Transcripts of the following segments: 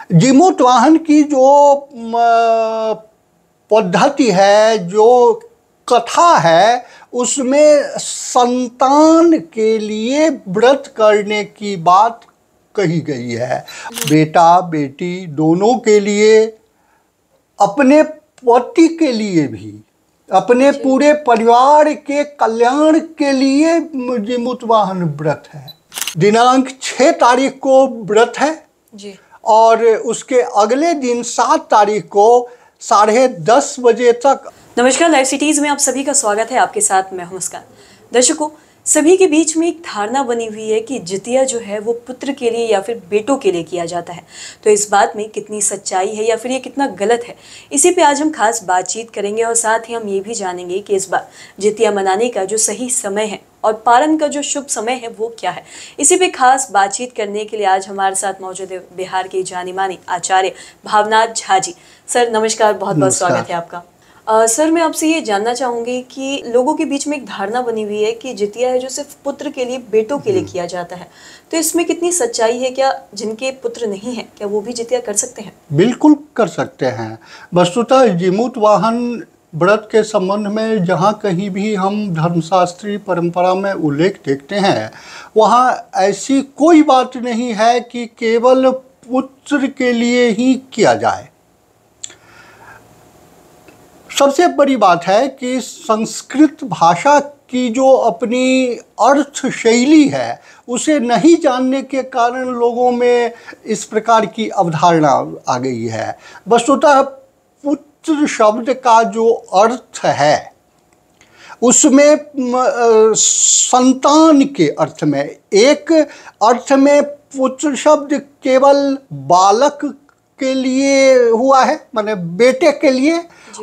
जीमूतवाहन की जो पद्धति है, जो कथा है, उसमें संतान के लिए व्रत करने की बात कही गई है। बेटा बेटी दोनों के लिए, अपने पति के लिए भी, अपने पूरे परिवार के कल्याण के लिए जीमूतवाहन व्रत है। दिनांक 6 तारीख को व्रत है जी। और उसके अगले दिन 7 तारीख को 10:30 बजे तक। नमस्कार, लाइव सिटीज में आप सभी का स्वागत है। आपके साथ मैं हूं मुस्कान। दर्शकों, सभी के बीच में एक धारणा बनी हुई है कि जितिया जो है वो पुत्र के लिए या फिर बेटों के लिए किया जाता है। तो इस बात में कितनी सच्चाई है या फिर ये कितना गलत है, इसी पे आज हम खास बातचीत करेंगे और साथ ही हम ये भी जानेंगे कि इस बार जितिया मनाने का जो सही समय है और पारण का जो शुभ समय है वो क्या है। इसी पे खास बातचीत करने के लिए आज हमारे साथ मौजूद है बिहार के जानी मानी आचार्य भावनाथ झा जी। सर नमस्कार, बहुत बहुत स्वागत है आपका। सर मैं आपसे ये जानना चाहूँगी कि लोगों के बीच में एक धारणा बनी हुई है कि जितिया है जो सिर्फ पुत्र के लिए, बेटों के लिए किया जाता है, तो इसमें कितनी सच्चाई है? क्या जिनके पुत्र नहीं हैं क्या वो भी जितिया कर सकते हैं? बिल्कुल कर सकते हैं। वस्तुतः जीमूतवाहन व्रत के संबंध में जहाँ कहीं भी हम धर्मशास्त्रीय परंपरा में उल्लेख देखते हैं, वहाँ ऐसी कोई बात नहीं है कि केवल पुत्र के लिए ही किया जाए। सबसे बड़ी बात है कि संस्कृत भाषा की जो अपनी अर्थ शैली है, उसे नहीं जानने के कारण लोगों में इस प्रकार की अवधारणा आ गई है। वस्तुतः पुत्र शब्द का जो अर्थ है, उसमें संतान के अर्थ में, एक अर्थ में पुत्र शब्द केवल बालक के लिए हुआ है, माने बेटे के लिए,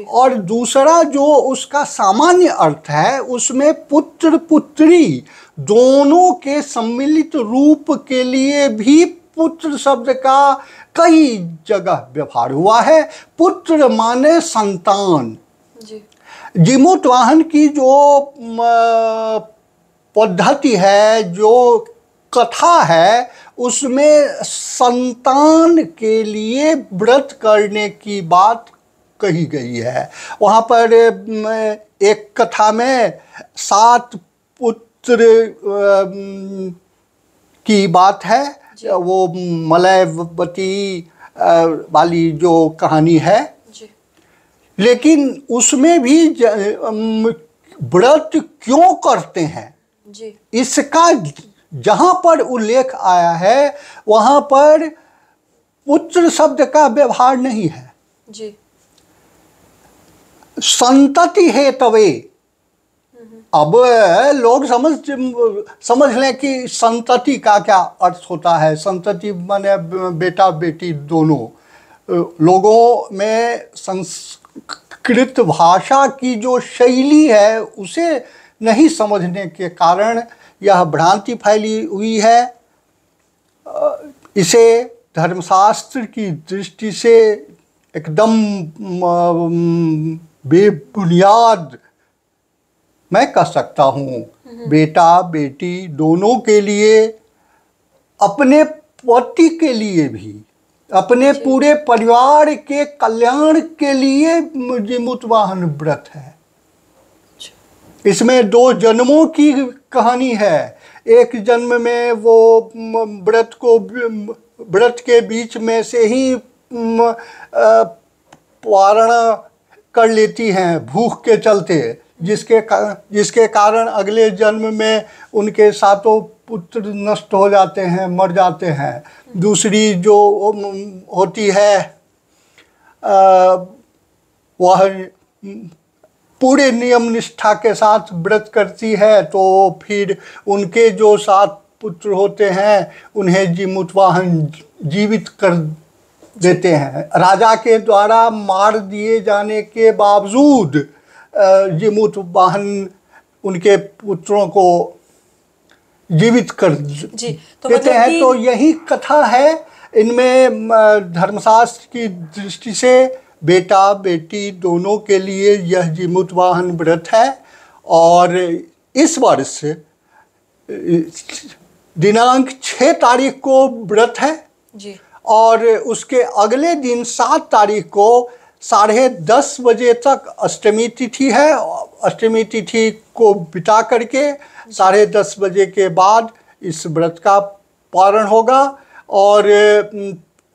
और दूसरा जो उसका सामान्य अर्थ है उसमें पुत्र पुत्री दोनों के सम्मिलित रूप के लिए भी पुत्र शब्द का कई जगह व्यवहार हुआ है। पुत्र माने संतान। जीमूतवाहन की जो पद्धति है, जो कथा है, उसमें संतान के लिए व्रत करने की बात कही गई है। वहाँ पर एक कथा में 7 पुत्र की बात है, वो मलयवती वाली जो कहानी है, लेकिन उसमें भी व्रत क्यों करते हैं जी, इसका जहाँ पर उल्लेख आया है वहाँ पर पुत्र शब्द का व्यवहार नहीं है जी। संतति हेतवे। अब लोग समझ लें कि संतति का क्या अर्थ होता है। संतति माने बेटा बेटी दोनों। लोगों में संस्कृत भाषा की जो शैली है उसे नहीं समझने के कारण यह भ्रांति फैली हुई है। इसे धर्मशास्त्र की दृष्टि से एकदम बेबुनियाद मैं कह सकता हूँ। बेटा बेटी दोनों के लिए, अपने पति के लिए भी, अपने पूरे परिवार के कल्याण के लिए जीमूतवाहन व्रत है। इसमें 2 जन्मों की कहानी है। एक जन्म में वो व्रत के बीच में से ही पारण कर लेती हैं भूख के चलते, जिसके कारण अगले जन्म में उनके 7 पुत्र नष्ट हो जाते हैं, मर जाते हैं। दूसरी जो होती है वह पूरे नियम निष्ठा के साथ व्रत करती है, तो फिर उनके जो 7 पुत्र होते हैं उन्हें जीमूतवाहन जीवित कर देते हैं। राजा के द्वारा मार दिए जाने के बावजूद जीमूतवाहन उनके पुत्रों को जीवित कर देते हैं। तो यही कथा है। इनमें धर्मशास्त्र की दृष्टि से बेटा बेटी दोनों के लिए यह जीमूतवाहन व्रत है। और इस वर्ष दिनांक 6 तारीख को व्रत है जी। और उसके अगले दिन 7 तारीख को 10:30 बजे तक अष्टमी तिथि है। अष्टमी तिथि को बिता करके 10:30 बजे के बाद इस व्रत का पारण होगा। और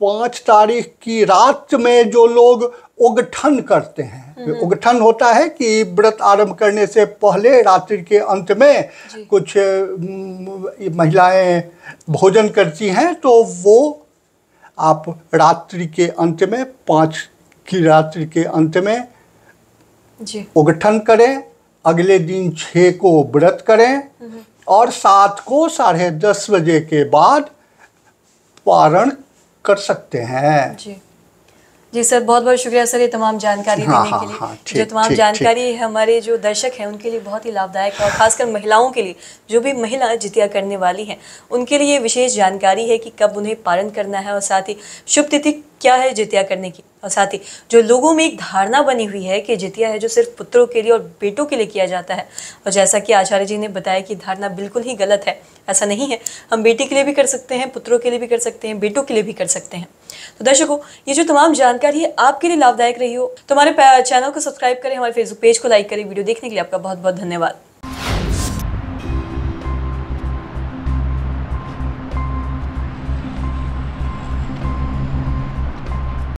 5 तारीख की रात में जो लोग उगठन करते हैं, उगठन होता है कि व्रत आरंभ करने से पहले रात्रि के अंत में कुछ महिलाएं भोजन करती हैं, तो वो आप रात्रि के अंत में 5 की रात्रि के अंत में जी उगठन करें, अगले दिन 6 को व्रत करें और 7 को 10:30 बजे के बाद पारण कर सकते हैं। जी सर, बहुत बहुत शुक्रिया सर ये तमाम जानकारी देने के लिए। जो तमाम जानकारी हमारे जो दर्शक हैं उनके लिए बहुत ही लाभदायक है, और खासकर महिलाओं के लिए, जो भी महिला जितिया करने वाली हैं उनके लिए विशेष जानकारी है कि कब उन्हें पारण करना है, और साथ ही शुभ तिथि क्या है जितिया करने की। और साथ ही जो लोगों में एक धारणा बनी हुई है कि जितिया है जो सिर्फ पुत्रों के लिए और बेटों के लिए किया जाता है, और जैसा कि आचार्य जी ने बताया कि धारणा बिल्कुल ही गलत है, ऐसा नहीं है। हम बेटी के लिए भी कर सकते हैं, पुत्रों के लिए भी कर सकते हैं, बेटों के लिए भी कर सकते हैं। तो दर्शकों, ये जो तमाम जानकारी है आपके लिए लाभदायक रही हो तो हमारे चैनल को सब्सक्राइब करें, हमारे फेसबुक पेज को लाइक करें। वीडियो देखने के लिए आपका बहुत बहुत धन्यवाद।